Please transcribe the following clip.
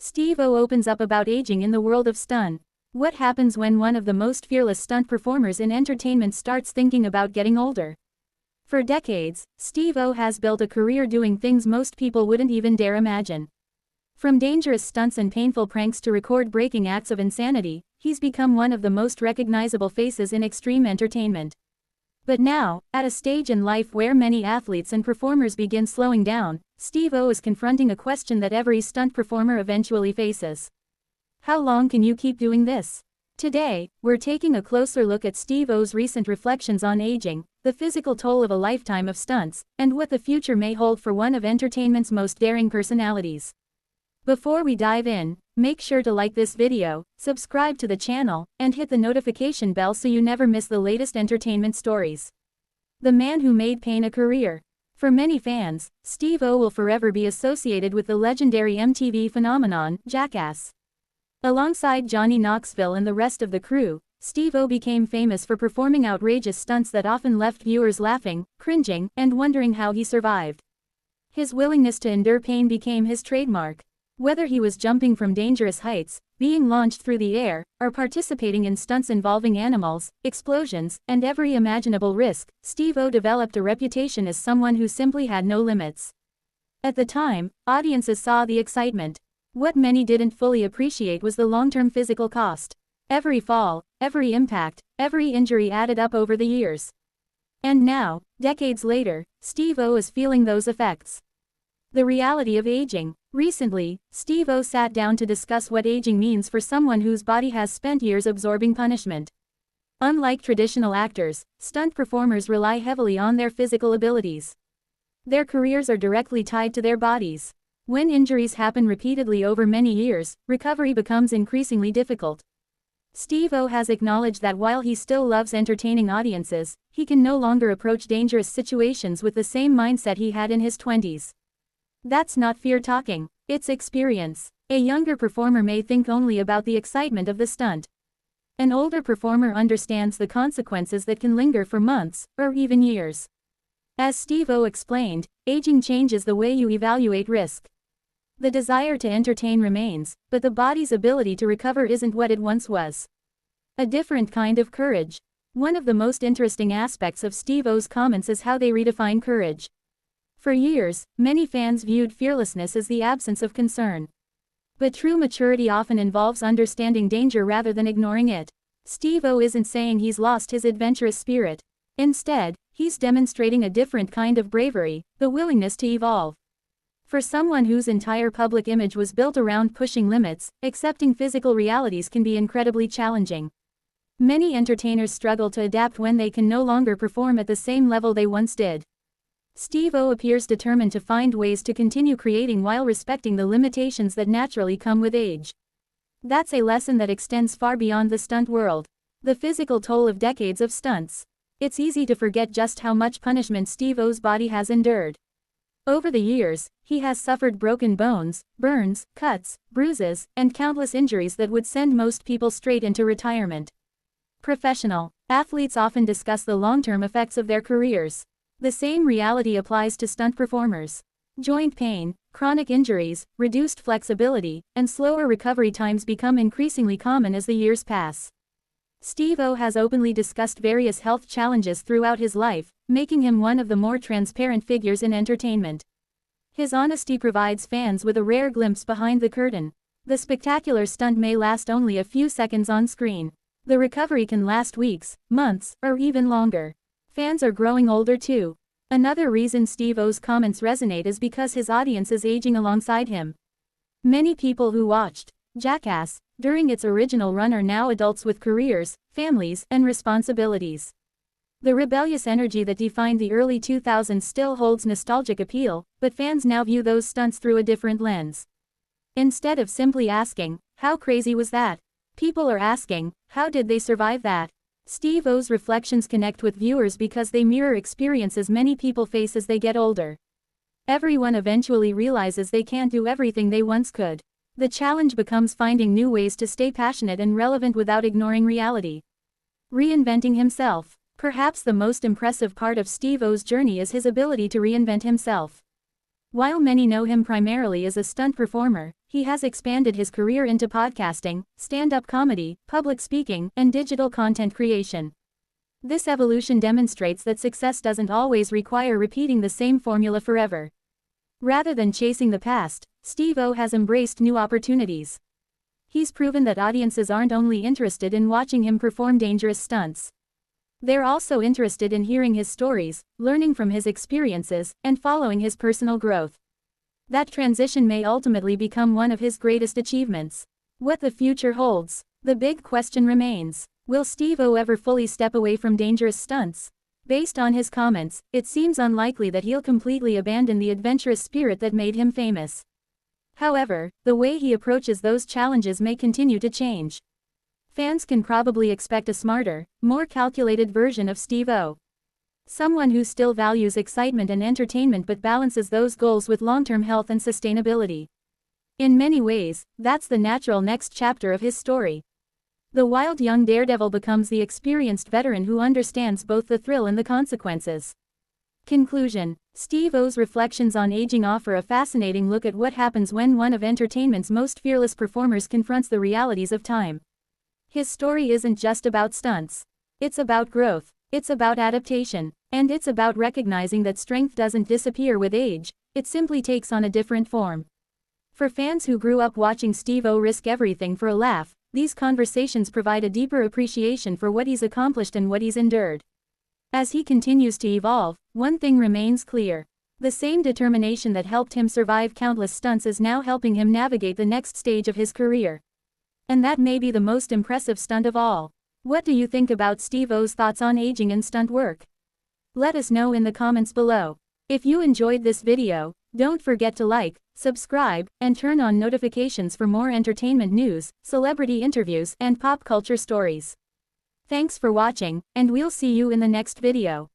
Steve-O opens up about aging in the world of stunt. What happens when one of the most fearless stunt performers in entertainment starts thinking about getting older? For decades, Steve-O has built a career doing things most people wouldn't even dare imagine. From dangerous stunts and painful pranks to record-breaking acts of insanity, he's become one of the most recognizable faces in extreme entertainment. But now, at a stage in life where many athletes and performers begin slowing down, Steve-O is confronting a question that every stunt performer eventually faces. How long can you keep doing this? Today, we're taking a closer look at Steve-O's recent reflections on aging, the physical toll of a lifetime of stunts, and what the future may hold for one of entertainment's most daring personalities. Before we dive in, make sure to like this video, subscribe to the channel, and hit the notification bell so you never miss the latest entertainment stories. The man who made pain a career. For many fans, Steve-O will forever be associated with the legendary MTV phenomenon, Jackass. Alongside Johnny Knoxville and the rest of the crew, Steve-O became famous for performing outrageous stunts that often left viewers laughing, cringing, and wondering how he survived. His willingness to endure pain became his trademark. Whether he was jumping from dangerous heights, being launched through the air, or participating in stunts involving animals, explosions, and every imaginable risk, Steve-O developed a reputation as someone who simply had no limits. At the time, audiences saw the excitement. What many didn't fully appreciate was the long-term physical cost. Every fall, every impact, every injury added up over the years. And now, decades later, Steve-O is feeling those effects. The reality of aging. Recently, Steve-O sat down to discuss what aging means for someone whose body has spent years absorbing punishment. Unlike traditional actors, stunt performers rely heavily on their physical abilities. Their careers are directly tied to their bodies. When injuries happen repeatedly over many years, recovery becomes increasingly difficult. Steve-O has acknowledged that while he still loves entertaining audiences, he can no longer approach dangerous situations with the same mindset he had in his 20s. That's not fear talking, it's experience. A younger performer may think only about the excitement of the stunt. An older performer understands the consequences that can linger for months, or even years. As Steve-O explained, aging changes the way you evaluate risk. The desire to entertain remains, but the body's ability to recover isn't what it once was. A different kind of courage. One of the most interesting aspects of Steve-O's comments is how they redefine courage. For years, many fans viewed fearlessness as the absence of concern. But true maturity often involves understanding danger rather than ignoring it. Steve-O isn't saying he's lost his adventurous spirit. Instead, he's demonstrating a different kind of bravery, the willingness to evolve. For someone whose entire public image was built around pushing limits, accepting physical realities can be incredibly challenging. Many entertainers struggle to adapt when they can no longer perform at the same level they once did. Steve-O appears determined to find ways to continue creating while respecting the limitations that naturally come with age. That's a lesson that extends far beyond the stunt world. The physical toll of decades of stunts. It's easy to forget just how much punishment Steve-O's body has endured. Over the years, he has suffered broken bones, burns, cuts, bruises, and countless injuries that would send most people straight into retirement. Professional athletes often discuss the long-term effects of their careers. The same reality applies to stunt performers. Joint pain, chronic injuries, reduced flexibility, and slower recovery times become increasingly common as the years pass. Steve-O has openly discussed various health challenges throughout his life, making him one of the more transparent figures in entertainment. His honesty provides fans with a rare glimpse behind the curtain. The spectacular stunt may last only a few seconds on screen. The recovery can last weeks, months, or even longer. Fans are growing older too. Another reason Steve-O's comments resonate is because his audience is aging alongside him. Many people who watched Jackass during its original run are now adults with careers, families, and responsibilities. The rebellious energy that defined the early 2000s still holds nostalgic appeal, but fans now view those stunts through a different lens. Instead of simply asking, "How crazy was that?" people are asking, "How did they survive that?" Steve-O's reflections connect with viewers because they mirror experiences many people face as they get older. Everyone eventually realizes they can't do everything they once could. The challenge becomes finding new ways to stay passionate and relevant without ignoring reality. Reinventing himself. Perhaps the most impressive part of Steve-O's journey is his ability to reinvent himself. While many know him primarily as a stunt performer, he has expanded his career into podcasting, stand-up comedy, public speaking, and digital content creation. This evolution demonstrates that success doesn't always require repeating the same formula forever. Rather than chasing the past, Steve-O has embraced new opportunities. He's proven that audiences aren't only interested in watching him perform dangerous stunts. They're also interested in hearing his stories, learning from his experiences, and following his personal growth. That transition may ultimately become one of his greatest achievements. What the future holds. The big question remains. Will Steve-O ever fully step away from dangerous stunts? Based on his comments, it seems unlikely that he'll completely abandon the adventurous spirit that made him famous. However, the way he approaches those challenges may continue to change. Fans can probably expect a smarter, more calculated version of Steve-O. Someone who still values excitement and entertainment but balances those goals with long-term health and sustainability. In many ways, that's the natural next chapter of his story. The wild young daredevil becomes the experienced veteran who understands both the thrill and the consequences. Conclusion. Steve-O's reflections on aging offer a fascinating look at what happens when one of entertainment's most fearless performers confronts the realities of time. His story isn't just about stunts. It's about growth, it's about adaptation, and it's about recognizing that strength doesn't disappear with age, it simply takes on a different form. For fans who grew up watching Steve-O risk everything for a laugh, these conversations provide a deeper appreciation for what he's accomplished and what he's endured. As he continues to evolve, one thing remains clear. The same determination that helped him survive countless stunts is now helping him navigate the next stage of his career. And that may be the most impressive stunt of all. What do you think about Steve-O's thoughts on aging and stunt work? Let us know in the comments below. If you enjoyed this video, don't forget to like, subscribe, and turn on notifications for more entertainment news, celebrity interviews, and pop culture stories. Thanks for watching, and we'll see you in the next video.